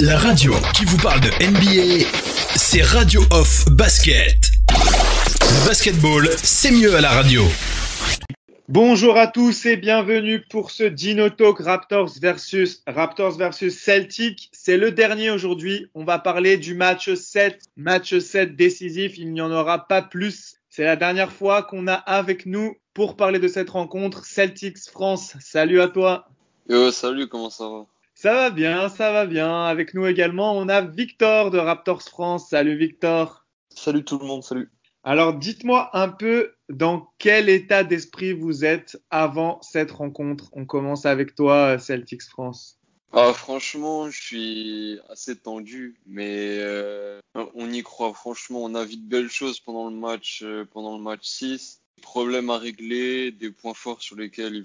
La radio qui vous parle de NBA, c'est Radio Off Basket. Le basketball, c'est mieux à la radio. Bonjour à tous et bienvenue pour ce Dino Talk Raptors versus Celtics. C'est le dernier aujourd'hui. On va parler du match 7 décisif. Il n'y en aura pas plus. C'est la dernière fois qu'on a avec nous pour parler de cette rencontre. Celtics France, salut à toi. Yo, salut, comment ça va? Ça va bien. Avec nous également, on a Victor de Raptors France. Salut Victor. Salut tout le monde, salut. Alors, dites-moi un peu dans quel état d'esprit vous êtes avant cette rencontre. On commence avec toi, Celtics France. Franchement, je suis assez tendu, mais on y croit. Franchement, on a vu de belles choses pendant le match 6. Problèmes à régler, des points forts sur lesquels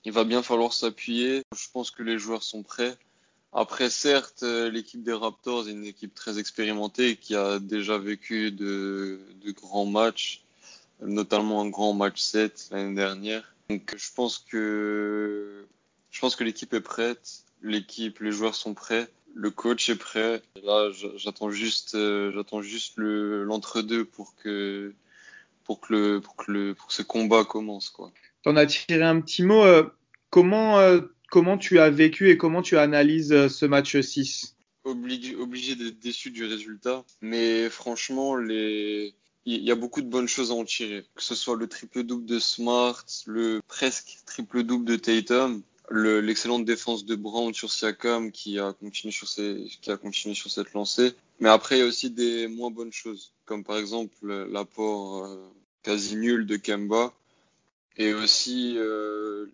il va bien falloir s'appuyer. Je pense que les joueurs sont prêts. Après, certes, l'équipe des Raptors est une équipe très expérimentée qui a déjà vécu de grands matchs, notamment un grand match 7 l'année dernière. Donc, je pense que l'équipe est prête, les joueurs sont prêts, le coach est prêt. Et là, j'attends juste l'entre-deux pour que ce combat commence, quoi. T'en as tiré un petit mot. Comment tu as vécu et comment tu analyses ce match 6? Obligé d'être déçu du résultat, mais franchement, il y a beaucoup de bonnes choses à en tirer. Que ce soit le triple-double de Smart, le presque triple-double de Tatum, l'excellente défense de Brown sur Siakam qui a continué sur cette lancée. Mais après, il y a aussi des moins bonnes choses, comme par exemple l'apport quasi nul de Kemba. Et aussi,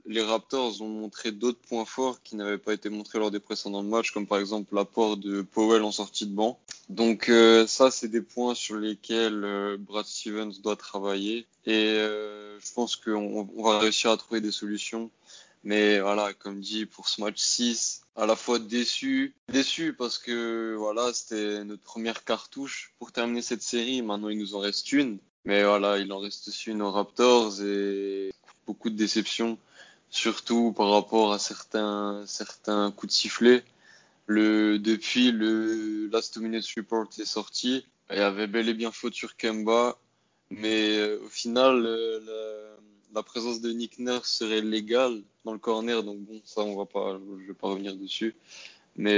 les Raptors ont montré d'autres points forts qui n'avaient pas été montrés lors des précédents matchs, comme par exemple l'apport de Powell en sortie de banc. Donc ça, c'est des points sur lesquels Brad Stevens doit travailler. Et je pense qu'on va réussir à trouver des solutions. Mais voilà, comme dit, pour ce match 6, à la fois déçu parce que voilà, c'était notre première cartouche pour terminer cette série. Maintenant, il nous en reste une. Mais voilà, il en reste aussi une aux Raptors et beaucoup de déceptions, surtout par rapport à certains coups de sifflet. Depuis le Last 2 Minutes Report est sorti, il y avait bel et bien faute sur Kemba, mais au final, la présence de Nick Nurse serait légale dans le corner, donc bon, ça je vais pas revenir dessus. Mais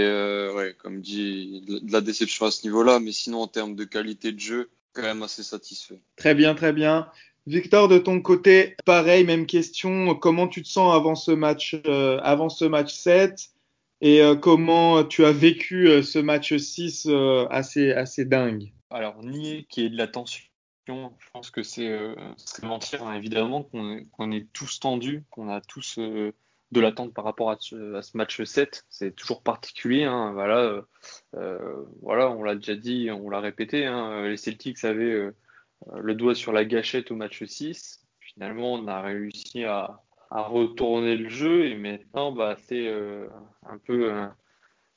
ouais, comme dit, de la déception à ce niveau-là, mais sinon en termes de qualité de jeu, quand même assez satisfait. Très bien. Victor, de ton côté, pareil, même question. Comment tu te sens avant ce match 7 et comment tu as vécu ce match 6 assez dingue? Alors, nier qu'il y ait de la tension, je pense que c'est mentir, hein. Évidemment qu'on est tous tendus, qu'on a tous de l'attente par rapport à ce match 7. C'est toujours particulier, hein. Voilà, on l'a déjà dit, on l'a répété, hein. Les Celtics avaient le doigt sur la gâchette au match 6. Finalement, on a réussi à retourner le jeu et maintenant, c'est un peu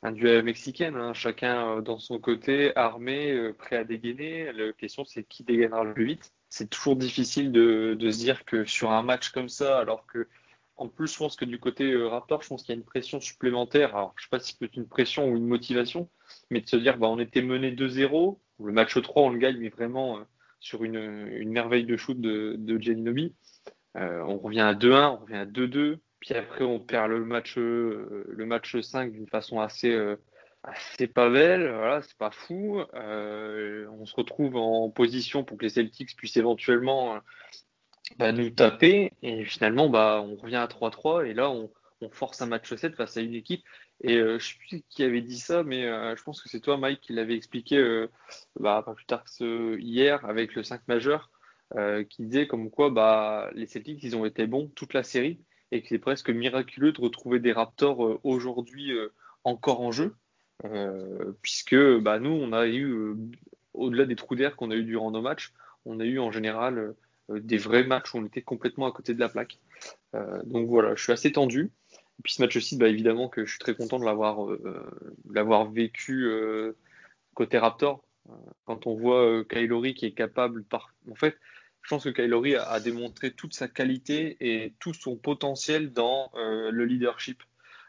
un duel mexicain, hein. Chacun dans son côté, armé, prêt à dégainer. La question, c'est qui dégainera le plus vite. C'est toujours difficile de se dire que sur un match comme ça, alors que en plus, je pense que du côté Raptor, je pense qu'il y a une pression supplémentaire. Alors, je ne sais pas si c'est une pression ou une motivation, mais de se dire, on était mené 2-0. Le match 3, on le gagne, mais vraiment sur une merveille de shoot de Giannobi. On revient à 2-1, on revient à 2-2. Puis après, on perd le match 5 d'une façon assez pas belle. Voilà, c'est pas fou. On se retrouve en position pour que les Celtics puissent éventuellement nous taper. Et finalement, on revient à 3-3. Et là, on force un match 7 face à une équipe. Et je sais plus qui avait dit ça, mais je pense que c'est toi, Mike, qui l'avait expliqué pas plus tard que hier avec le 5 majeur, qui disait comme quoi les Celtics, ils ont été bons toute la série et que c'est presque miraculeux de retrouver des Raptors aujourd'hui encore en jeu, puisque nous, on a eu, au-delà des trous d'air qu'on a eu durant nos matchs, on a eu en général des vrais matchs où on était complètement à côté de la plaque. Donc voilà, je suis assez tendu. Et puis ce match aussi, évidemment que je suis très content de l'avoir vécu côté Raptor. Quand on voit Kyle Lowry qui est capable en fait, je pense que Kyle Lowry a démontré toute sa qualité et tout son potentiel dans le leadership.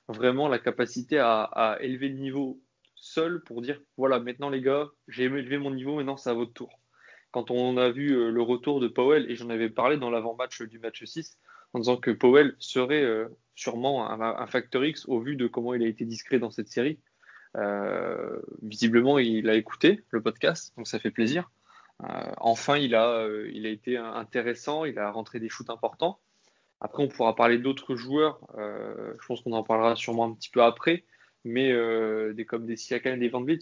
Vraiment la capacité à élever le niveau seul pour dire voilà, maintenant les gars, j'ai élevé mon niveau, maintenant c'est à votre tour. Quand on a vu le retour de Powell, et j'en avais parlé dans l'avant-match du match 6, en disant que Powell serait sûrement un facteur X au vu de comment il a été discret dans cette série. Visiblement, il a écouté le podcast, donc ça fait plaisir. Enfin, il a été intéressant, il a rentré des shoots importants. Après, on pourra parler d'autres joueurs. Je pense qu'on en parlera sûrement un petit peu après. Mais comme des Siakam et des Van Vliet,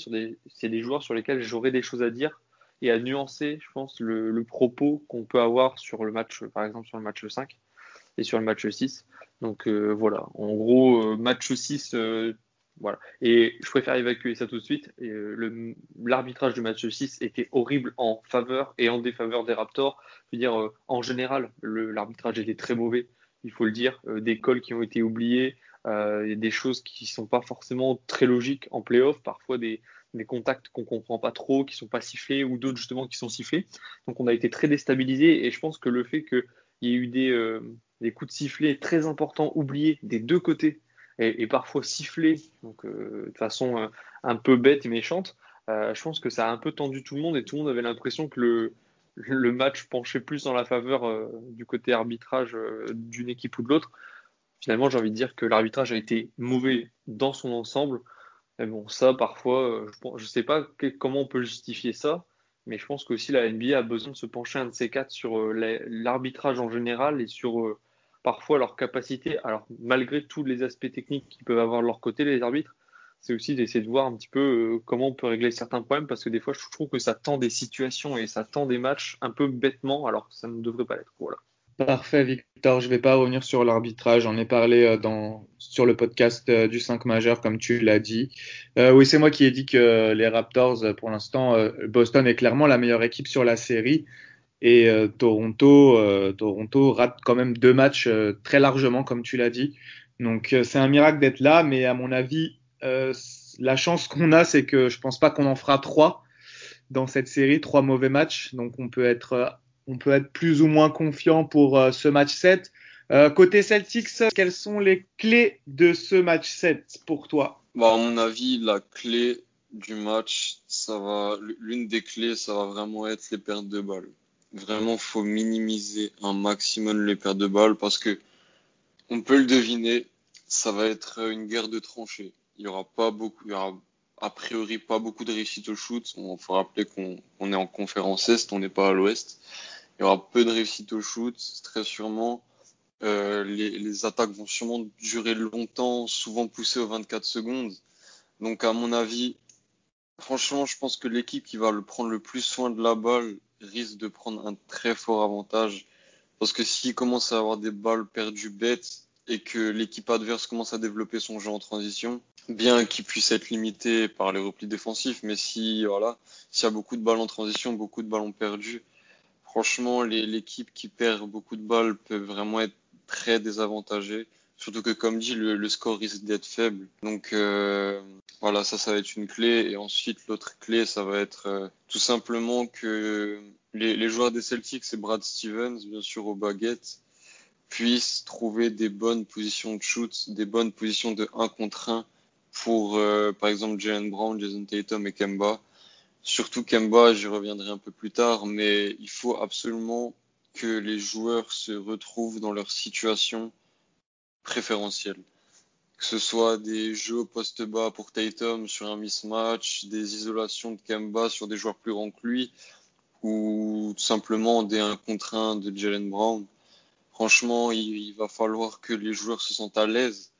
c'est des joueurs sur lesquels j'aurais des choses à dire et à nuancer, je pense, le propos qu'on peut avoir sur le match, par exemple sur le match 5 et sur le match 6. Donc voilà, en gros, match 6, voilà. Et je préfère évacuer ça tout de suite. Et, l'arbitrage du match 6 était horrible en faveur et en défaveur des Raptors. Je veux dire, en général, l'arbitrage était très mauvais, il faut le dire. Des calls qui ont été oubliés, des choses qui sont pas forcément très logiques en playoff, parfois des contacts qu'on comprend pas trop, qui sont pas sifflés, ou d'autres justement qui sont sifflés. Donc on a été très déstabilisés, et je pense que le fait qu'il y ait eu des coups de sifflet très importants oubliés des deux côtés, et parfois sifflés, donc de façon un peu bête et méchante, je pense que ça a un peu tendu tout le monde, et tout le monde avait l'impression que le match penchait plus en la faveur du côté arbitrage d'une équipe ou de l'autre. Finalement, j'ai envie de dire que l'arbitrage a été mauvais dans son ensemble. Mais bon, ça, parfois, je sais pas comment on peut justifier ça, mais je pense qu'aussi la NBA a besoin de se pencher un de ces quatre sur l'arbitrage en général et sur parfois leur capacité. Alors, malgré tous les aspects techniques qu'ils peuvent avoir de leur côté, les arbitres, c'est aussi d'essayer de voir un petit peu comment on peut régler certains problèmes, parce que des fois, je trouve que ça tend des situations et ça tend des matchs un peu bêtement, alors que ça ne devrait pas l'être. Voilà. Parfait, Victor. Je vais pas revenir sur l'arbitrage. J'en ai parlé sur le podcast du 5 majeur, comme tu l'as dit. Oui, c'est moi qui ai dit que les Raptors, pour l'instant, Boston est clairement la meilleure équipe sur la série. Et Toronto rate quand même 2 matchs très largement, comme tu l'as dit. Donc, c'est un miracle d'être là. Mais à mon avis, la chance qu'on a, c'est que je pense pas qu'on en fera 3 dans cette série, 3 mauvais matchs. Donc, on peut être plus ou moins confiant pour ce match 7. Côté Celtics, quelles sont les clés de ce match 7 pour toi? À mon avis, la clé du match, l'une des clés, ça va vraiment être les pertes de balles. Vraiment, faut minimiser un maximum les pertes de balles, parce que on peut le deviner, ça va être une guerre de tranchées. Il y aura a priori pas beaucoup de réussite au shoot. Il faut rappeler qu'on est en conférence Est, on n'est pas à l'Ouest. Il y aura peu de réussite au shoot, très sûrement. Les attaques vont sûrement durer longtemps, souvent poussées aux 24 secondes. Donc, à mon avis, franchement, je pense que l'équipe qui va prendre le plus soin de la balle risque de prendre un très fort avantage. Parce que s'il commence à avoir des balles perdues bêtes et que l'équipe adverse commence à développer son jeu en transition, bien qu'il puisse être limité par les replis défensifs, mais s'il y a beaucoup de balles en transition, beaucoup de ballons perdus, franchement, l'équipe qui perd beaucoup de balles peut vraiment être très désavantagée. Surtout que, comme dit, le score risque d'être faible. Donc voilà, ça va être une clé. Et ensuite, l'autre clé, ça va être tout simplement que les joueurs des Celtics et Brad Stevens, bien sûr, aux baguettes, puissent trouver des bonnes positions de shoot, des bonnes positions de 1 contre 1 pour, par exemple, Jaylen Brown, Jason Tatum et Kemba. Surtout Kemba, j'y reviendrai un peu plus tard, mais il faut absolument que les joueurs se retrouvent dans leur situation préférentielle. Que ce soit des jeux au poste bas pour Tatum sur un mismatch, des isolations de Kemba sur des joueurs plus grands que lui, ou tout simplement des 1 contre 1 de Jaylen Brown. Franchement, il va falloir que les joueurs se sentent à l'aise,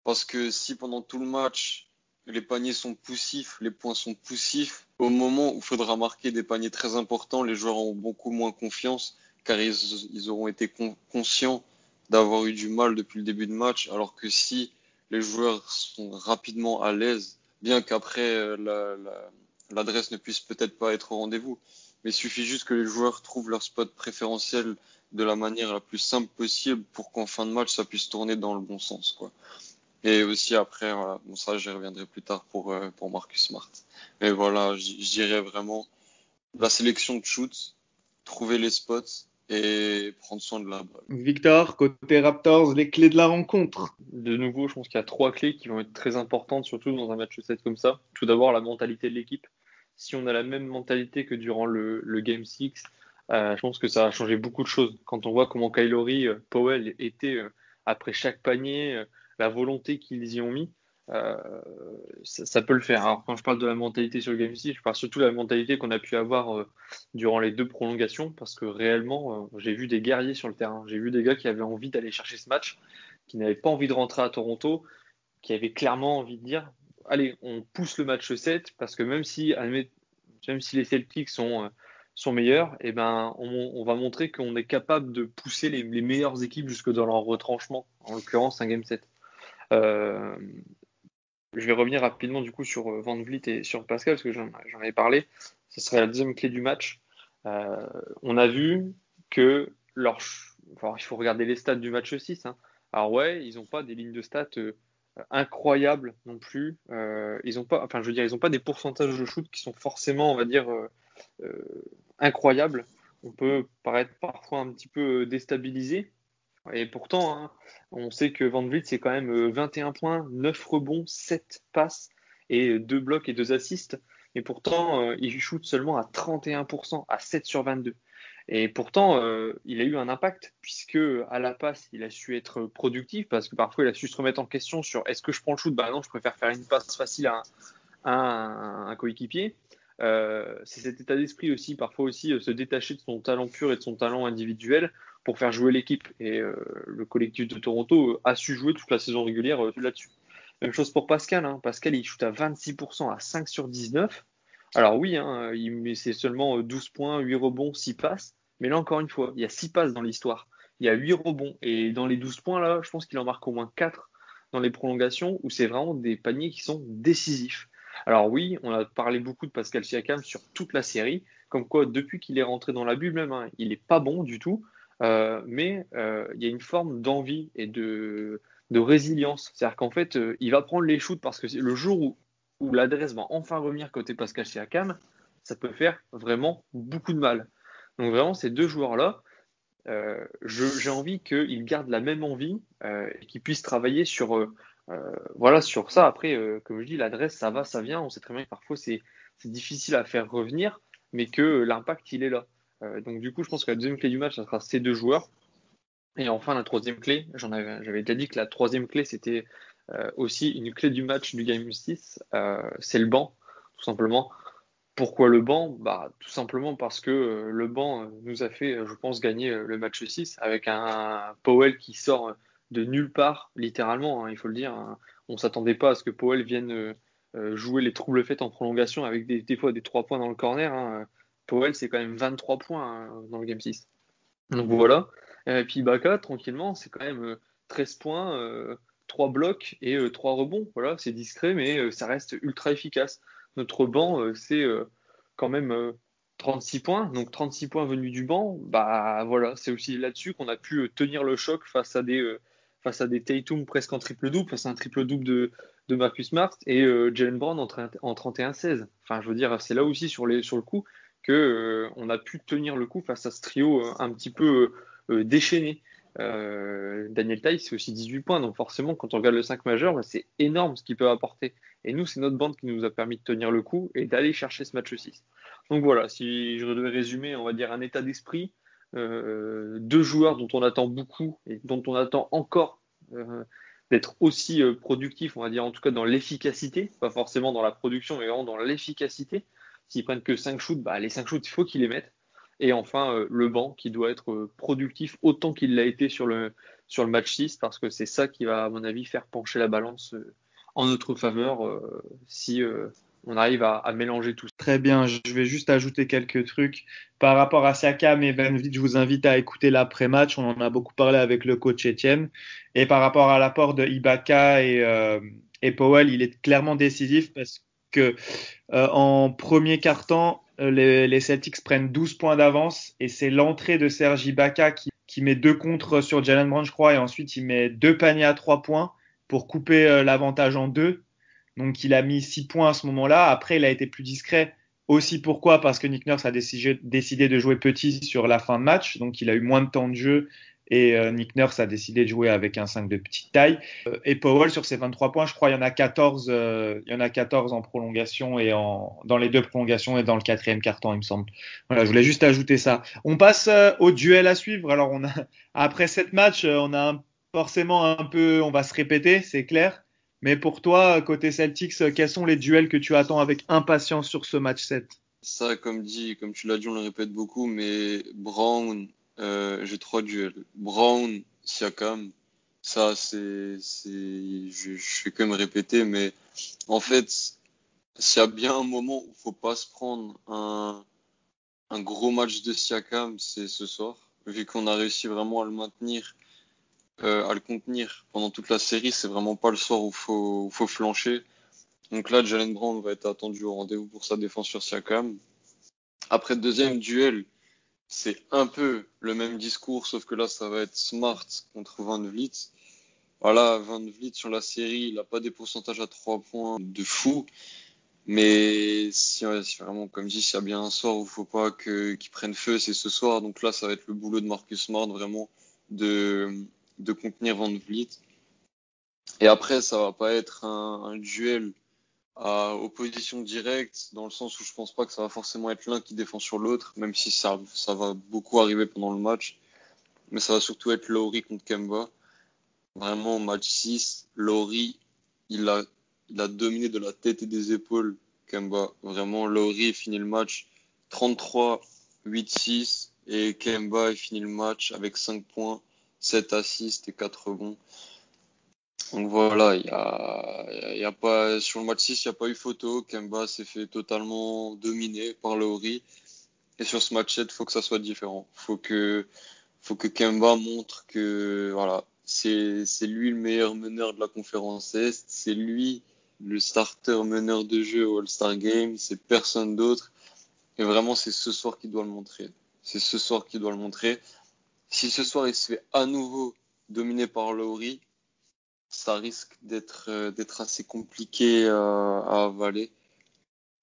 parce que si pendant tout le match, les paniers sont poussifs, les points sont poussifs, au moment où il faudra marquer des paniers très importants, les joueurs auront beaucoup moins confiance, car ils auront été conscients d'avoir eu du mal depuis le début de match, alors que si les joueurs sont rapidement à l'aise, bien qu'après l'adresse ne puisse peut-être pas être au rendez-vous, mais il suffit juste que les joueurs trouvent leur spot préférentiel de la manière la plus simple possible pour qu'en fin de match, ça puisse tourner dans le bon sens, quoi. Et aussi après, voilà, bon, ça, j'y reviendrai plus tard pour Marcus Smart. Mais voilà, je dirais vraiment la sélection de shoot, trouver les spots et prendre soin de la balle. Victor, côté Raptors, les clés de la rencontre. De nouveau, je pense qu'il y a 3 clés qui vont être très importantes, surtout dans un match 7 comme ça. Tout d'abord, la mentalité de l'équipe. Si on a la même mentalité que durant le Game 6, je pense que ça a changé beaucoup de choses. Quand on voit comment Kyle Lowry, Powell étaient après chaque panier, la volonté qu'ils y ont mis, ça peut le faire. Alors, quand je parle de la mentalité sur le Game 6, je parle surtout de la mentalité qu'on a pu avoir durant les 2 prolongations, parce que réellement, j'ai vu des guerriers sur le terrain. J'ai vu des gars qui avaient envie d'aller chercher ce match, qui n'avaient pas envie de rentrer à Toronto, qui avaient clairement envie de dire allez, on pousse le match 7, parce que même si les Celtics sont meilleurs, eh ben, on va montrer qu'on est capable de pousser les meilleures équipes jusque dans leur retranchement, en l'occurrence un Game 7. Je vais revenir rapidement du coup sur Van Vliet et sur Pascal, parce que j'en avais parlé. Ce serait la deuxième clé du match. On a vu que il faut regarder les stats du match 6. Hein. Alors ouais, ils n'ont pas des lignes de stats incroyables non plus. Ils n'ont pas des pourcentages de shoot qui sont forcément, on va dire, incroyables. On peut paraître parfois un petit peu déstabilisé. Et pourtant, hein, on sait que Van Vliet, c'est quand même 21 points, 9 rebonds, 7 passes et 2 blocs et 2 assists. Et pourtant, il shoot seulement à 31%, à 7 sur 22. Et pourtant, il a eu un impact, puisque à la passe, il a su être productif, parce que parfois, il a su se remettre en question sur est-ce que je prends le shoot ? Bah non, je préfère faire une passe facile à un coéquipier. C'est cet état d'esprit aussi, parfois aussi, se détacher de son talent pur et de son talent individuel pour faire jouer l'équipe. Et le collectif de Toronto a su jouer toute la saison régulière là-dessus. Même chose pour Pascal. Hein. Pascal, il shoot à 26%, à 5 sur 19. Alors oui, hein, c'est seulement 12 points, 8 rebonds, 6 passes. Mais là, encore une fois, il y a 6 passes dans l'histoire. Il y a 8 rebonds. Et dans les 12 points, là, je pense qu'il en marque au moins 4 dans les prolongations, où c'est vraiment des paniers qui sont décisifs. Alors oui, on a parlé beaucoup de Pascal Siakam sur toute la série, comme quoi depuis qu'il est rentré dans la bulle même, hein, il n'est pas bon du tout, mais il y a une forme d'envie et de résilience. C'est-à-dire qu'en fait, il va prendre les shoots parce que le jour où l'adresse va enfin revenir côté Pascal Siakam, ça peut faire vraiment beaucoup de mal. Donc vraiment, ces deux joueurs-là, j'ai envie qu'ils gardent la même envie et qu'ils puissent travailler sur ça. Après, comme je dis, l'adresse, ça va, ça vient. On sait très bien que parfois, c'est difficile à faire revenir, mais que l'impact, il est là. Donc, du coup, je pense que la deuxième clé du match, ça sera ces deux joueurs. Et enfin, la troisième clé, j'avais déjà dit que la troisième clé, c'était aussi une clé du match du Game 6, c'est le banc, tout simplement. Pourquoi le banc ? Bah, tout simplement parce que le banc nous a fait, je pense, gagner le match 6 avec un Powell qui sort de nulle part, littéralement, hein, il faut le dire. Hein. On ne s'attendait pas à ce que Powell vienne jouer les troubles faits en prolongation avec des fois des 3 points dans le corner. Hein. Powell, c'est quand même 23 points hein, dans le Game 6. Donc voilà. Et puis Ibaka, tranquillement, c'est quand même 13 points, 3 blocs et 3 rebonds. Voilà, c'est discret, mais ça reste ultra efficace. Notre banc, c'est quand même 36 points. Donc 36 points venus du banc, bah voilà, c'est aussi là-dessus qu'on a pu tenir le choc face à des Tatum presque en triple-double, face à un triple-double de Marcus Smart et Jaylen Brown en 31-16. Enfin, je veux dire, c'est là aussi sur le coup que on a pu tenir le coup face à ce trio un petit peu déchaîné. Daniel Theis, c'est aussi 18 points, donc forcément, quand on regarde le 5 majeur, bah, c'est énorme ce qu'il peut apporter. Et nous, c'est notre bande qui nous a permis de tenir le coup et d'aller chercher ce match 6. Donc voilà, si je devais résumer, on va dire un état d'esprit, deux joueurs dont on attend beaucoup et dont on attend encore d'être aussi productifs, on va dire en tout cas dans l'efficacité, pas forcément dans la production, mais vraiment dans l'efficacité. S'ils prennent que 5 shoots, bah, les 5 shoots, il faut qu'ils les mettent. Et enfin, le banc qui doit être productif autant qu'il l'a été sur le match 6, parce que c'est ça qui va, à mon avis, faire pencher la balance en notre faveur si on arrive à mélanger tout ça. Très bien, je vais juste ajouter quelques trucs. Par rapport à Siakam et Van Vliet, je vous invite à écouter l'après-match. On en a beaucoup parlé avec le coach Etienne. Et par rapport à l'apport de Ibaka et Powell, il est clairement décisif parce que en premier quart-temps, les Celtics prennent 12 points d'avance et c'est l'entrée de Serge Ibaka qui met 2 contres sur Jaylen Brown, je crois, et ensuite il met 2 paniers à 3 points pour couper l'avantage en 2. Donc il a mis 6 points à ce moment-là. Après, il a été plus discret Aussi pourquoi? Parce que Nick Nurse a décidé de jouer petit sur la fin de match, donc il a eu moins de temps de jeu et Nick Nurse a décidé de jouer avec un 5 de petite taille. Et Powell sur ses 23 points, je crois il y en a 14, en prolongation et dans les deux prolongations et dans le quatrième quart-temps, il me semble. Voilà, je voulais juste ajouter ça. On passe au duel à suivre. Alors après 7 matchs, forcément un peu, on va se répéter, c'est clair. Mais pour toi, côté Celtics, quels sont les duels que tu attends avec impatience sur ce match 7? Ça, comme tu l'as dit, on le répète beaucoup, mais Brown, j'ai 3 duels. Brown, Siakam, ça, je vais quand même répéter, mais en fait, s'il y a bien un moment où il faut pas se prendre un gros match de Siakam, c'est ce soir. Vu qu'on a réussi vraiment à le maintenir, à le contenir pendant toute la série, c'est vraiment pas le soir où faut flancher. Donc là, Jalen Brown va être attendu au rendez-vous pour sa défense sur Siakam. Après le deuxième duel, c'est un peu le même discours, sauf que là, ça va être Smart contre Van Vliet. Voilà, Van Vliet sur la série, il n'a pas des pourcentages à 3 points de fou. Mais si vraiment, comme dit, s'il y a bien un soir où il faut pas qu'il prenne feu, c'est ce soir. Donc là, ça va être le boulot de Marcus Smart, vraiment, de contenir Van Vliet. Et après, ça va pas être un duel à opposition directe, dans le sens où je pense pas que ça va forcément être l'un qui défend sur l'autre, même si ça va beaucoup arriver pendant le match. Mais ça va surtout être Lowry contre Kemba. Vraiment, match 6, Lowry, il a dominé de la tête et des épaules Kemba. Vraiment, Lowry finit le match 33-8-6 et Kemba finit le match avec 5 points, 7 assists et 4 rebonds. Donc voilà, il y a pas, sur le match 6, il n'y a pas eu photo. Kemba s'est fait totalement dominer par Lowry. Et sur ce match 7, il faut que ça soit différent. Faut que Kemba montre que, voilà, c'est lui le meilleur meneur de la conférence Est. C'est lui le starter meneur de jeu au All-Star Game. C'est personne d'autre. Et vraiment, c'est ce soir qu'il doit le montrer. C'est ce soir qu'il doit le montrer. Si ce soir, il se fait à nouveau dominer par Lowry, ça risque d'être assez compliqué à avaler.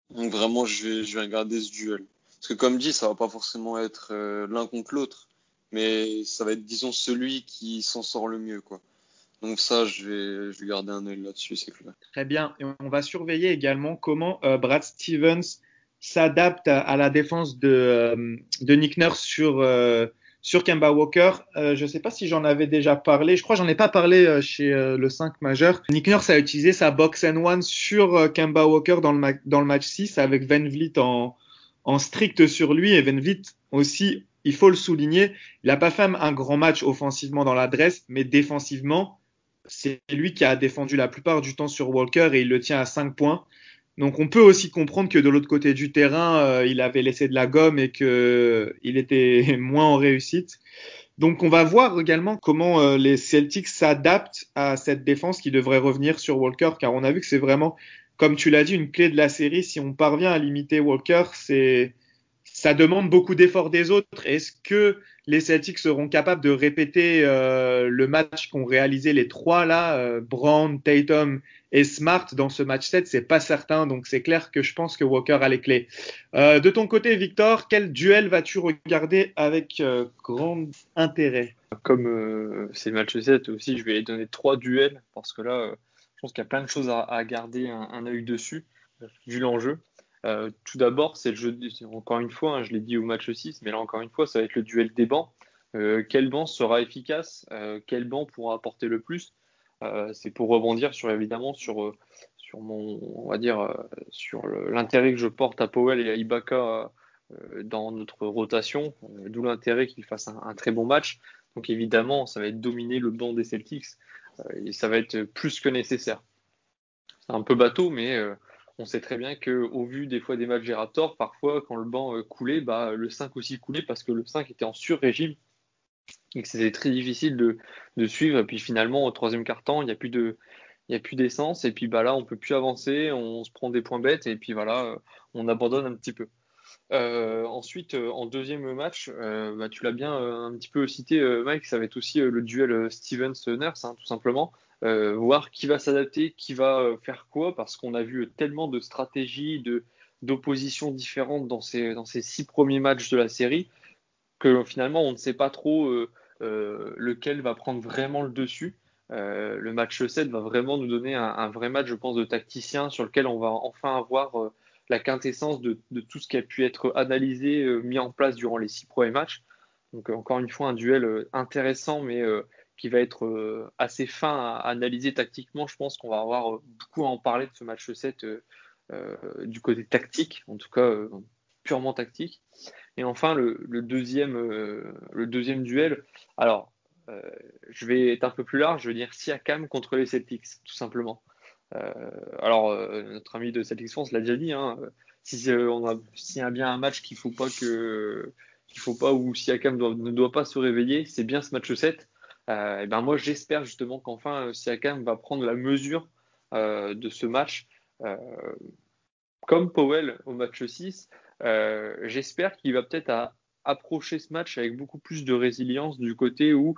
Donc vraiment, je vais regarder ce duel. Parce que comme dit, ça va pas forcément être l'un contre l'autre, mais ça va être, disons, celui qui s'en sort le mieux, quoi. Donc ça, je vais garder un œil là-dessus, c'est clair. Très bien. Et on va surveiller également comment Brad Stevens s'adapte à la défense de Nick Nurse sur Kemba Walker. Je ne sais pas si j'en avais déjà parlé. Je crois que j'en ai pas parlé chez le 5 majeur. Nick Nurse a utilisé sa box and one sur Kemba Walker dans le match 6 avec Van Vliet en strict sur lui. Et Van Vliet aussi, il faut le souligner, il n'a pas fait un grand match offensivement dans l'adresse, mais défensivement, c'est lui qui a défendu la plupart du temps sur Walker et il le tient à 5 points. Donc on peut aussi comprendre que de l'autre côté du terrain, il avait laissé de la gomme et qu'il était moins en réussite. Donc on va voir également comment les Celtics s'adaptent à cette défense qui devrait revenir sur Walker, car on a vu que c'est vraiment, comme tu l'as dit, une clé de la série. Si on parvient à limiter Walker, ça demande beaucoup d'efforts des autres. Est-ce que les Celtics seront capables de répéter le match qu'ont réalisé les trois là, Brown, Tatum et Smart dans ce match 7? C'est pas certain, donc c'est clair que je pense que Walker a les clés. De ton côté, Victor, quel duel vas-tu regarder avec grand intérêt? Comme c'est le match 7 aussi, je vais donner 3 duels parce que là, je pense qu'il y a plein de choses à garder un œil dessus, vu l'enjeu. Tout d'abord, c'est le jeu, encore une fois, hein, je l'ai dit au match 6, mais là encore une fois, ça va être le duel des bancs. Quel banc sera efficace? Quel banc pourra apporter le plus? C'est pour rebondir évidemment sur mon, on va dire, sur l'intérêt que je porte à Powell et à Ibaka dans notre rotation, d'où l'intérêt qu'il fasse un très bon match. Donc évidemment, ça va être dominer le banc des Celtics et ça va être plus que nécessaire. C'est un peu bateau, mais on sait très bien qu'au vu des fois des matchs des Raptors, parfois quand le banc coulait, le 5 aussi coulait parce que le 5 était en sur-régime et que c'était très difficile de suivre. Et puis finalement, au troisième quart-temps, il n'y a plus d'essence. Et puis là, on peut plus avancer, on se prend des points bêtes et puis voilà, on abandonne un petit peu. Ensuite, en deuxième match, tu l'as bien un petit peu cité, Mike, ça va être aussi le duel Stevens-Nurse, hein, tout simplement. Voir qui va s'adapter, qui va faire quoi, parce qu'on a vu tellement de stratégies, d'oppositions différentes dans ces 6 premiers matchs de la série, que finalement on ne sait pas trop lequel va prendre vraiment le dessus. Le match 7 va vraiment nous donner un vrai match, je pense, de tacticien sur lequel on va enfin avoir la quintessence de tout ce qui a pu être analysé, mis en place durant les 6 premiers matchs. Donc encore une fois, un duel intéressant, mais qui va être assez fin à analyser tactiquement. Je pense qu'on va avoir beaucoup à en parler de ce match 7 du côté tactique, en tout cas purement tactique. Et enfin, le deuxième duel. Alors, je vais être un peu plus large, je vais dire Siakam contre les Celtics, tout simplement. Notre ami de Celtics France l'a déjà dit, hein, s'il y a bien un match qu'il faut pas où Siakam ne doit pas se réveiller, c'est bien ce match 7. Et ben moi, j'espère justement qu'enfin Siakam va prendre la mesure de ce match, comme Powell au match 6. J'espère qu'il va peut-être approcher ce match avec beaucoup plus de résilience du côté où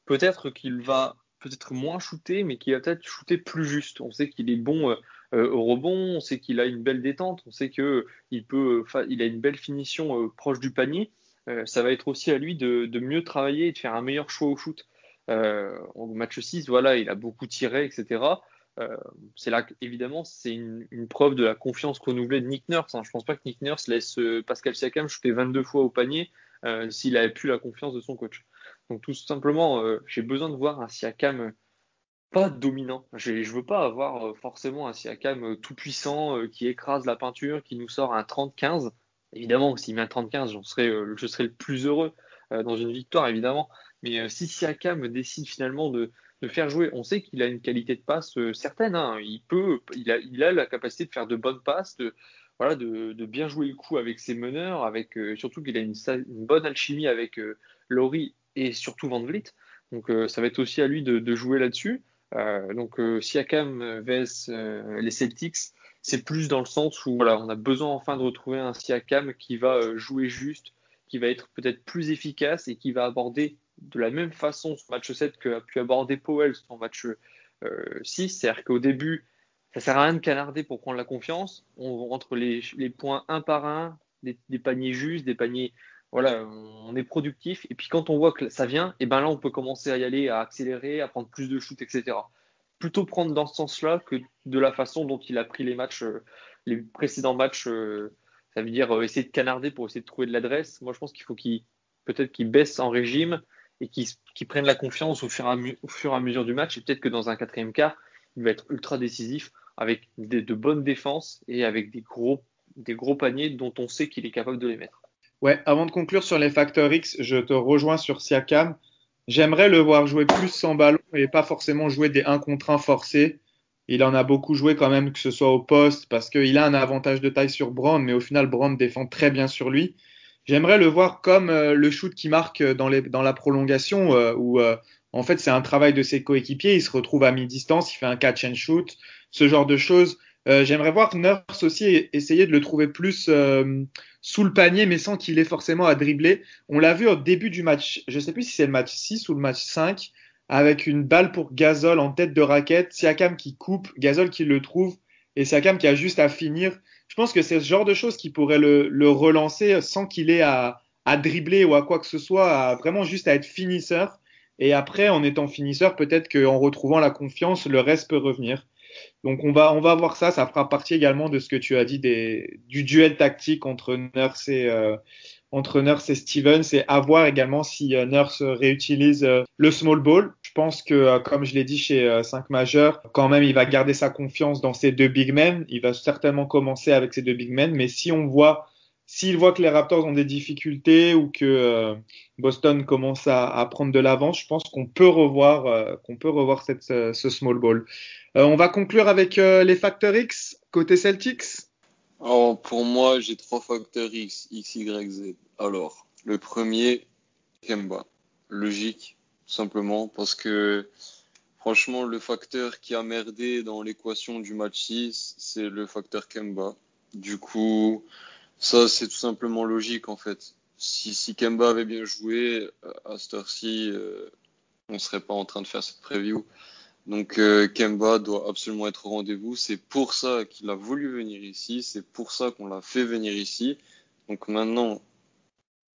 peut-être qu'il va peut-être moins shooter, mais qu'il va peut-être shooter plus juste. On sait qu'il est bon au rebond, on sait qu'il a une belle détente, on sait qu'il a une belle finition proche du panier. Ça va être aussi à lui de mieux travailler et de faire un meilleur choix au shoot. Au match 6, voilà, il a beaucoup tiré, etc. C'est là évidemment c'est une preuve de la confiance renouvelée de Nick Nurse. Je pense pas que Nick Nurse laisse Pascal Siakam shooter 22 fois au panier s'il avait plus la confiance de son coach. Donc tout simplement, j'ai besoin de voir un Siakam pas dominant. Je veux pas avoir forcément un Siakam tout puissant qui écrase la peinture, qui nous sort un 30-15. Évidemment, s'il met un 30-15, je serais le plus heureux dans une victoire, évidemment. Mais si Siakam décide finalement de faire jouer, on sait qu'il a une qualité de passe certaine. Hein. Il a la capacité de faire de bonnes passes, de bien jouer le coup avec ses meneurs, avec surtout qu'il a une bonne alchimie avec Laurie et surtout Van Vliet. Donc ça va être aussi à lui de jouer là-dessus. Siakam vs les Celtics, c'est plus dans le sens où voilà, on a besoin enfin de retrouver un Siakam qui va jouer juste, qui va être peut-être plus efficace et qui va aborder de la même façon son match 7 qu'a pu aborder Powell son match 6. C'est-à-dire qu'au début, ça sert à rien de canarder pour prendre la confiance. On rentre les points un par un, des paniers justes, des paniers. Voilà, on est productif. Et puis quand on voit que ça vient, et ben là, on peut commencer à y aller, à accélérer, à prendre plus de shoots, etc. Plutôt prendre dans ce sens-là que de la façon dont il a pris les matchs, les précédents matchs. Ça veut dire essayer de canarder pour essayer de trouver de l'adresse. Moi, je pense qu'il faut peut-être qu'il baisse en régime et qu'il prenne la confiance au fur et à mesure du match. Et peut-être que dans un quatrième quart, il va être ultra décisif avec de bonnes défenses et avec des gros paniers dont on sait qu'il est capable de les mettre. Ouais, avant de conclure sur les facteurs X, je te rejoins sur Siakam. J'aimerais le voir jouer plus sans ballon et pas forcément jouer des 1 contre 1 forcés. Il en a beaucoup joué quand même, que ce soit au poste, parce qu'il a un avantage de taille sur Brown, mais au final, Brown défend très bien sur lui. J'aimerais le voir comme le shoot qui marque dans la prolongation, où en fait c'est un travail de ses coéquipiers, il se retrouve à mi-distance, il fait un catch and shoot, ce genre de choses. J'aimerais voir Nurse aussi essayer de le trouver plus sous le panier, mais sans qu'il ait forcément à dribbler. On l'a vu au début du match, je ne sais plus si c'est le match 6 ou le match 5, avec une balle pour Gasol en tête de raquette, Siakam qui coupe, Gasol qui le trouve, et Siakam qui a juste à finir. Je pense que c'est ce genre de choses qui pourrait le relancer sans qu'il ait à dribbler ou à quoi que ce soit, vraiment juste à être finisseur. Et après, en étant finisseur, peut-être qu'en retrouvant la confiance, le reste peut revenir. Donc on va voir ça. Ça fera partie également de ce que tu as dit du duel tactique entre Nurse et Stevens, et à voir également si Nurse réutilise le small ball. Je pense que, comme je l'ai dit chez 5 majeurs, quand même il va garder sa confiance dans ses 2 big men. Il va certainement commencer avec ses 2 big men, mais s'il voit que les Raptors ont des difficultés ou que Boston commence à prendre de l'avance, je pense qu'on peut revoir ce small ball. On va conclure avec les facteurs X côté Celtics. Alors, pour moi, j'ai 3 facteurs X, Y, Z. Alors, le premier, Kemba. Logique, tout simplement, parce que franchement, le facteur qui a merdé dans l'équation du match 6, c'est le facteur Kemba. Du coup, ça, c'est tout simplement logique, en fait. Si Kemba avait bien joué, à cette heure-ci, on serait pas en train de faire cette preview. Donc Kemba doit absolument être au rendez-vous. C'est pour ça qu'il a voulu venir ici. C'est pour ça qu'on l'a fait venir ici. Donc maintenant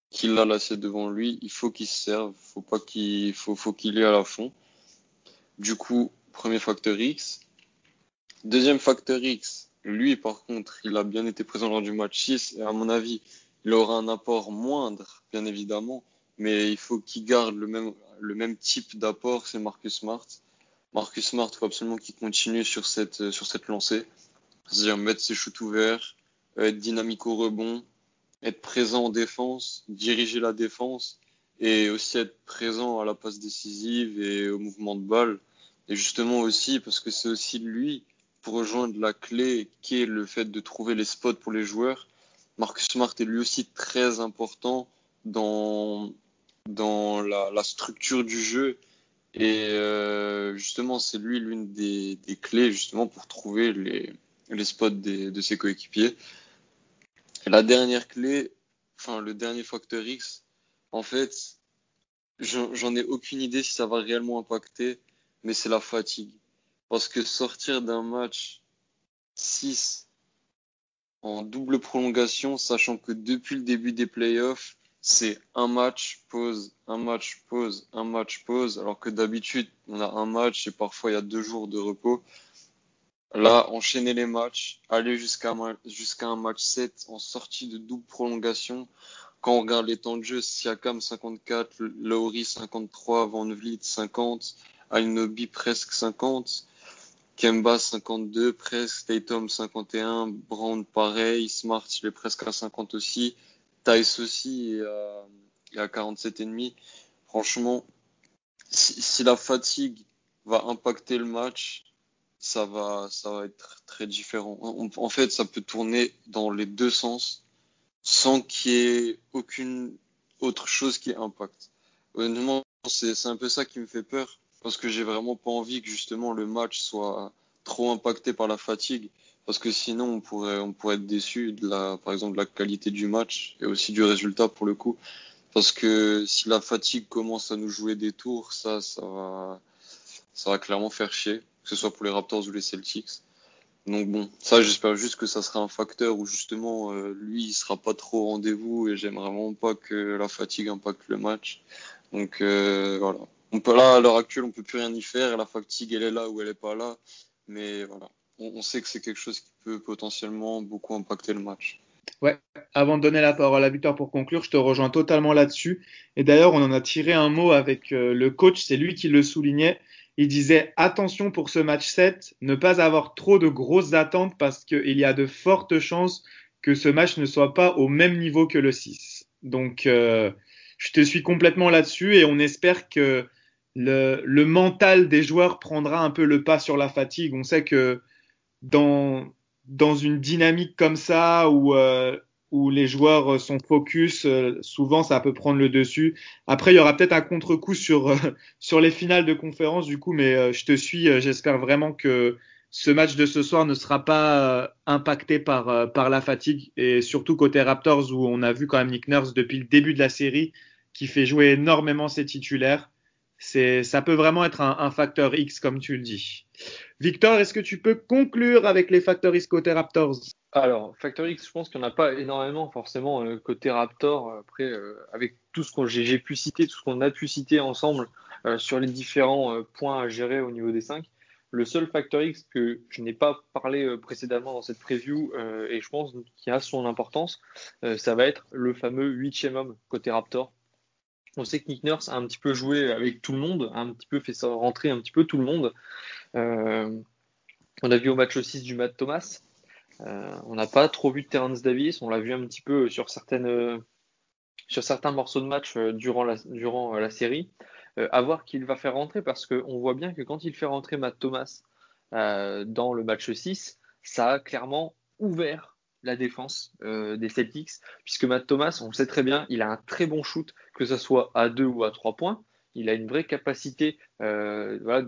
qu'il a l'assiette devant lui, il faut qu'il se serve. Faut qu'il y aille à la fond. Du coup, premier facteur X. Deuxième facteur X, lui par contre, il a bien été présent lors du match 6 et à mon avis, il aura un apport moindre, bien évidemment, mais il faut qu'il garde le même type d'apport, c'est Marcus Smart. Marcus Smart, il faut absolument qu'il continue sur cette lancée, c'est-à-dire mettre ses shoots ouverts, être dynamique au rebond, être présent en défense, diriger la défense et aussi être présent à la passe décisive et au mouvement de balle. Et justement aussi, parce que c'est aussi lui, pour rejoindre la clé qui est le fait de trouver les spots pour les joueurs. Marcus Smart est lui aussi très important dans la structure du jeu. Et justement, c'est lui l'une des clés justement pour trouver les spots de ses coéquipiers. Et la dernière clé, enfin le dernier facteur X, en fait, j'en ai aucune idée si ça va réellement impacter, mais c'est la fatigue. Parce que sortir d'un match 6 en double prolongation, sachant que depuis le début des playoffs, c'est un match, pause, un match, pause, un match, pause, alors que d'habitude, on a un match et parfois il y a 2 jours de repos. Là, enchaîner les matchs, aller jusqu'à un match 7 en sortie de double prolongation. Quand on regarde les temps de jeu, Siakam 54, Lowry 53, Van Vliet 50, Anunoby presque 50, Kemba 52 presque, Tatum 51, Brown pareil, Smart il est presque à 50 aussi, Tice aussi est à 47,5. Franchement, si la fatigue va impacter le match, ça va être très différent. En fait, ça peut tourner dans les deux sens sans qu'il y ait aucune autre chose qui impacte. Honnêtement, c'est un peu ça qui me fait peur parce que j'ai vraiment pas envie que justement le match soit trop impacté par la fatigue parce que sinon on pourrait être déçu par exemple de la qualité du match et aussi du résultat pour le coup parce que si la fatigue commence à nous jouer des tours, ça va clairement faire chier, que ce soit pour les Raptors ou les Celtics. Donc bon, ça j'espère juste que ça sera un facteur où justement lui il sera pas trop au rendez-vous et j'aime vraiment pas que la fatigue impacte le match. Donc voilà. Là à l'heure actuelle on peut plus rien y faire, la fatigue elle est là ou elle est pas là, mais voilà. On sait que c'est quelque chose qui peut potentiellement beaucoup impacter le match. Ouais, avant de donner la parole à Victor pour conclure, je te rejoins totalement là-dessus. Et d'ailleurs, on en a tiré un mot avec le coach, c'est lui qui le soulignait. Il disait attention pour ce match 7, ne pas avoir trop de grosses attentes parce qu'il y a de fortes chances que ce match ne soit pas au même niveau que le 6. Donc, je te suis complètement là-dessus et on espère que le mental des joueurs prendra un peu le pas sur la fatigue. On sait que dans, dans une dynamique comme ça où les joueurs sont focus, souvent ça peut prendre le dessus. Après, il y aura peut-être un contre-coup sur les finales de conférence du coup, mais je te suis. J'espère vraiment que ce match de ce soir ne sera pas impacté par la fatigue et surtout côté Raptors où on a vu quand même Nick Nurse depuis le début de la série qui fait jouer énormément ses titulaires. Ça peut vraiment être un facteur X comme tu le dis. Victor, est-ce que tu peux conclure avec les facteurs X côté Raptors? Alors, Factor X, je pense qu'il n'y en a pas énormément forcément côté Raptor. Après, avec tout ce qu'on j'ai pu citer, tout ce qu'on a pu citer ensemble sur les différents points à gérer au niveau des 5, le seul Factor X que je n'ai pas parlé précédemment dans cette preview et je pense qu'il a son importance, ça va être le fameux 8e homme côté Raptor. On sait que Nick Nurse a un petit peu joué avec tout le monde, a un petit peu fait rentrer un petit peu tout le monde. On a vu au match 6 du Matt Thomas. On n'a pas trop vu de Terrence Davis. On l'a vu un petit peu sur certains morceaux de match durant la série. À voir qui il va faire rentrer parce qu'on voit bien que quand il fait rentrer Matt Thomas dans le match 6, ça a clairement ouvert la défense des Celtics, puisque Matt Thomas, on le sait très bien, il a un très bon shoot, que ce soit à 2 ou à 3 points. Il a une vraie capacité de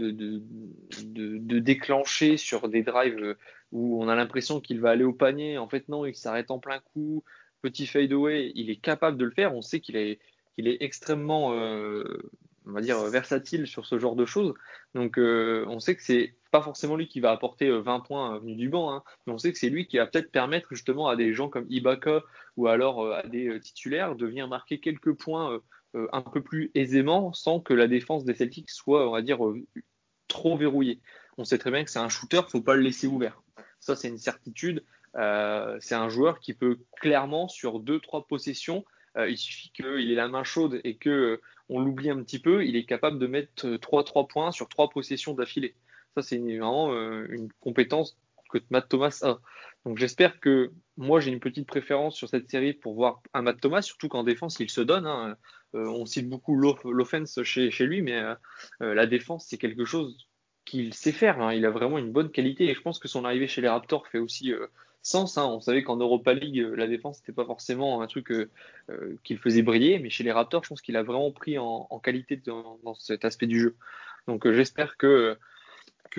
déclencher sur des drives où on a l'impression qu'il va aller au panier. En fait, non, il s'arrête en plein coup. Petit fadeaway, il est capable de le faire. On sait qu'il est extrêmement on va dire, versatile sur ce genre de choses. Donc, on sait que c'est pas forcément lui qui va apporter 20 points venus du banc, hein, mais on sait que c'est lui qui va peut-être permettre justement à des gens comme Ibaka ou alors à des titulaires de venir marquer quelques points un peu plus aisément sans que la défense des Celtics soit, on va dire, trop verrouillée. On sait très bien que c'est un shooter, faut pas le laisser ouvert. Ça, c'est une certitude. C'est un joueur qui peut clairement, sur 2-3 possessions, il suffit qu'il ait la main chaude et que on l'oublie un petit peu, il est capable de mettre 3 points sur 3 possessions d'affilée. Ça, c'est vraiment une compétence que Matt Thomas a. Donc j'espère que moi j'ai une petite préférence sur cette série pour voir un Matt Thomas, surtout qu'en défense il se donne. Hein. On cite beaucoup l'offense chez lui, mais la défense c'est quelque chose qu'il sait faire. Hein. Il a vraiment une bonne qualité et je pense que son arrivée chez les Raptors fait aussi sens. Hein. On savait qu'en Europa League la défense n'était pas forcément un truc qu'il faisait briller, mais chez les Raptors je pense qu'il a vraiment pris en qualité dans cet aspect du jeu. Donc j'espère que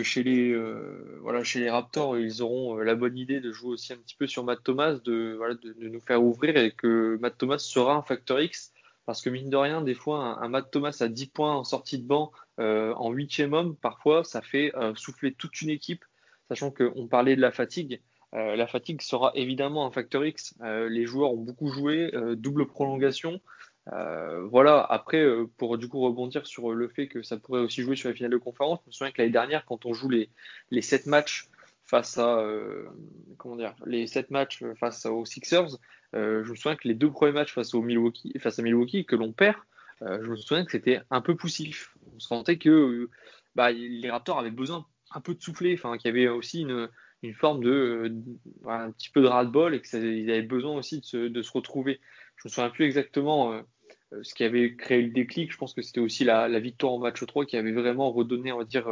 chez les Raptors, ils auront la bonne idée de jouer aussi un petit peu sur Matt Thomas, de nous faire ouvrir et que Matt Thomas sera un facteur X. Parce que mine de rien, des fois, un Matt Thomas à 10 points en sortie de banc, en 8e homme, parfois, ça fait souffler toute une équipe, sachant qu'on parlait de la fatigue. La fatigue sera évidemment un facteur X. Les joueurs ont beaucoup joué, double prolongation. Voilà, après, pour du coup rebondir sur le fait que ça pourrait aussi jouer sur la finale de conférence, je me souviens que l'année dernière, quand on joue les 7 matchs face à les 7 matchs face aux Sixers, je me souviens que les 2 premiers matchs face à Milwaukee que l'on perd, je me souviens que c'était un peu poussif. On sentait que les Raptors avaient besoin un peu de souffler, enfin qu'il y avait aussi une forme un petit peu de ras-le-bol et qu'ils avaient besoin aussi de se retrouver. Je me souviens plus exactement ce qui avait créé le déclic. Je pense que c'était aussi la victoire en match 3 qui avait vraiment redonné, on va dire,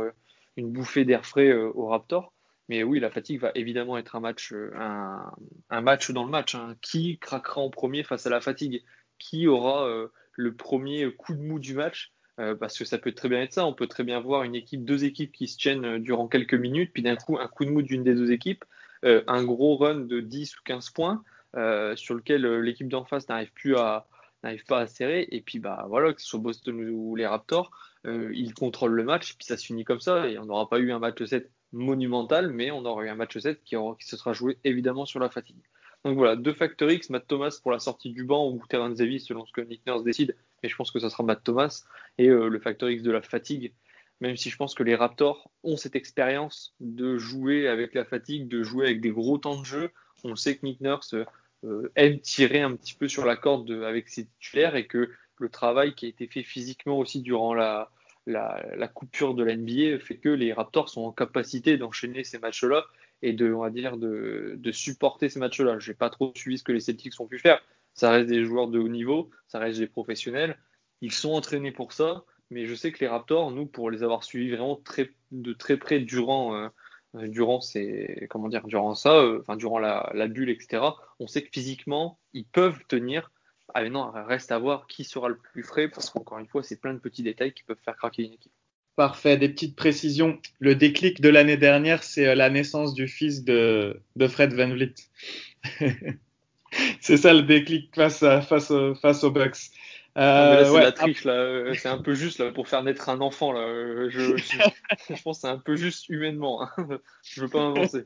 une bouffée d'air frais aux Raptors. Mais oui, la fatigue va évidemment être un match dans le match. Hein. Qui craquera en premier face à la fatigue? Qui aura le premier coup de mou du match? Parce que ça peut très bien être ça. On peut très bien voir deux équipes qui se tiennent durant quelques minutes, puis d'un coup, un coup de mou d'une des deux équipes, un gros run de 10 ou 15 points sur lequel l'équipe d'en face n'arrive pas à serrer. Et puis, voilà, que ce soit Boston ou les Raptors, ils contrôlent le match, puis ça se finit comme ça. Et on n'aura pas eu un match 7 monumental, mais on aura eu un match 7 qui se sera joué évidemment sur la fatigue. Donc voilà, 2 facteurs X, Matt Thomas pour la sortie du banc ou Terrence Davis selon ce que Nick Nurse décide, mais je pense que ça sera Matt Thomas, et le facteur X de la fatigue, même si je pense que les Raptors ont cette expérience de jouer avec la fatigue, de jouer avec des gros temps de jeu. On sait que Nick Nurse aime tirer un petit peu sur la corde avec ses titulaires et que le travail qui a été fait physiquement aussi durant la coupure de la NBA fait que les Raptors sont en capacité d'enchaîner ces matchs-là et de supporter ces matchs-là. Je n'ai pas trop suivi ce que les Celtics ont pu faire. Ça reste des joueurs de haut niveau, ça reste des professionnels. Ils sont entraînés pour ça, mais je sais que les Raptors, nous, pour les avoir suivis vraiment de très près durant la bulle, etc., on sait que physiquement, ils peuvent tenir. Ah mais non, reste à voir qui sera le plus frais, parce qu'encore une fois, c'est plein de petits détails qui peuvent faire craquer une équipe. Parfait, des petites précisions. Le déclic de l'année dernière, c'est la naissance du fils de Fred VanVleet. C'est ça le déclic face aux Bucks. Mais là, c'est la triche, là. C'est un peu juste là, pour faire naître un enfant. Là. Je pense que c'est un peu juste humainement. Hein. Je veux pas m'avancer.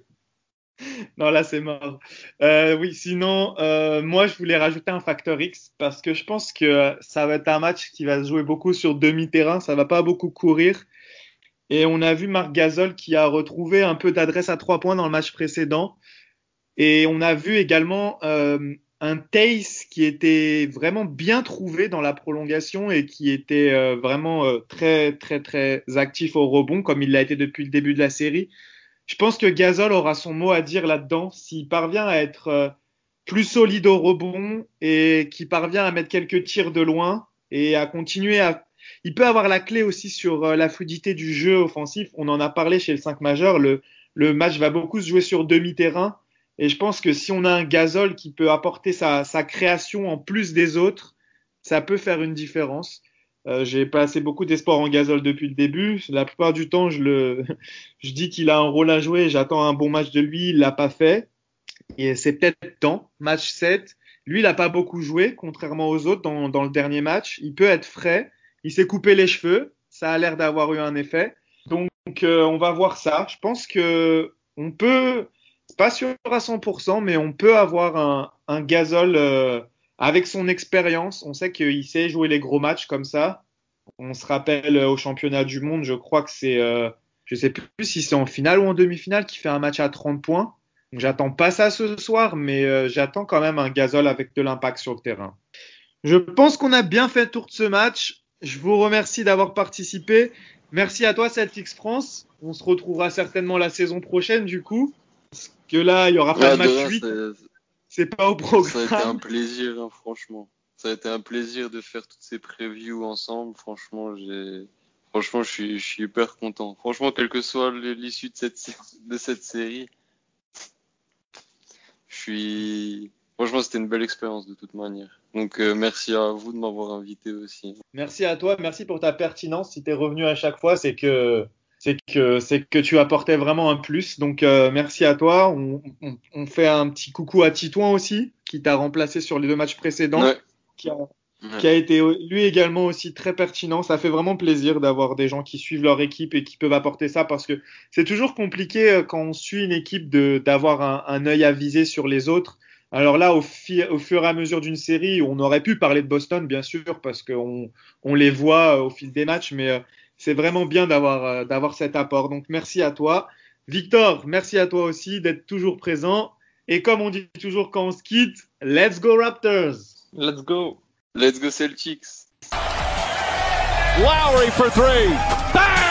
Non, là, c'est mort. Oui, sinon, moi, je voulais rajouter un facteur X parce que je pense que ça va être un match qui va se jouer beaucoup sur demi-terrain. Ça va pas beaucoup courir. Et on a vu Marc Gasol qui a retrouvé un peu d'adresse à 3 points dans le match précédent. Et on a vu également un Theis qui était vraiment bien trouvé dans la prolongation et qui était vraiment très, très, très actif au rebond comme il l'a été depuis le début de la série. Je pense que Gasol aura son mot à dire là-dedans. S'il parvient à être plus solide au rebond et qu'il parvient à mettre quelques tirs de loin et à continuer Il peut avoir la clé aussi sur la fluidité du jeu offensif. On en a parlé chez le 5 majeur. Le match va beaucoup se jouer sur demi-terrain. Et je pense que si on a un Gasol qui peut apporter sa création en plus des autres, ça peut faire une différence. J'ai passé beaucoup d'espoir en Gasol depuis le début. La plupart du temps, je dis qu'il a un rôle à jouer. J'attends un bon match de lui. Il l'a pas fait. Et c'est peut-être temps. Match 7. Lui, il a pas beaucoup joué, contrairement aux autres dans le dernier match. Il peut être frais. il s'est coupé les cheveux. Ça a l'air d'avoir eu un effet. Donc, on va voir ça. Je pense que on peut, c'est pas sûr à 100%, mais on peut avoir un Gasol avec son expérience. On sait qu'il sait jouer les gros matchs comme ça. On se rappelle au championnat du monde, je crois que c'est, je sais plus si c'est en finale ou en demi-finale, qui fait un match à 30 points. Donc, j'attends pas ça ce soir, mais j'attends quand même un Gasol avec de l'impact sur le terrain. Je pense qu'on a bien fait le tour de ce match. Je vous remercie d'avoir participé. Merci à toi, Celtics France. On se retrouvera certainement la saison prochaine, du coup. Parce que là, il n'y aura pas de match 8. C'est pas au programme. Ça a été un plaisir, hein, franchement. Ça a été un plaisir de faire toutes ces previews ensemble. Franchement, je suis hyper content. Franchement, quelle que soit l'issue de cette série, franchement, c'était une belle expérience de toute manière. Donc, merci à vous de m'avoir invité aussi. Merci à toi. Merci pour ta pertinence. Si tu es revenu à chaque fois, c'est que tu apportais vraiment un plus. Donc, merci à toi. On fait un petit coucou à Titouan aussi, qui t'a remplacé sur les 2 matchs précédents. Ouais. Qui a été lui également aussi très pertinent. Ça fait vraiment plaisir d'avoir des gens qui suivent leur équipe et qui peuvent apporter ça, parce que c'est toujours compliqué quand on suit une équipe d'avoir un œil avisé sur les autres. Alors là, au fur et à mesure d'une série, on aurait pu parler de Boston, bien sûr, parce qu'on les voit au fil des matchs, mais c'est vraiment bien d'avoir cet apport. Donc merci à toi. Victor, merci à toi aussi d'être toujours présent. Et comme on dit toujours quand on se quitte, let's go Raptors! Let's go! Let's go Celtics! Lowry for 3. Bang!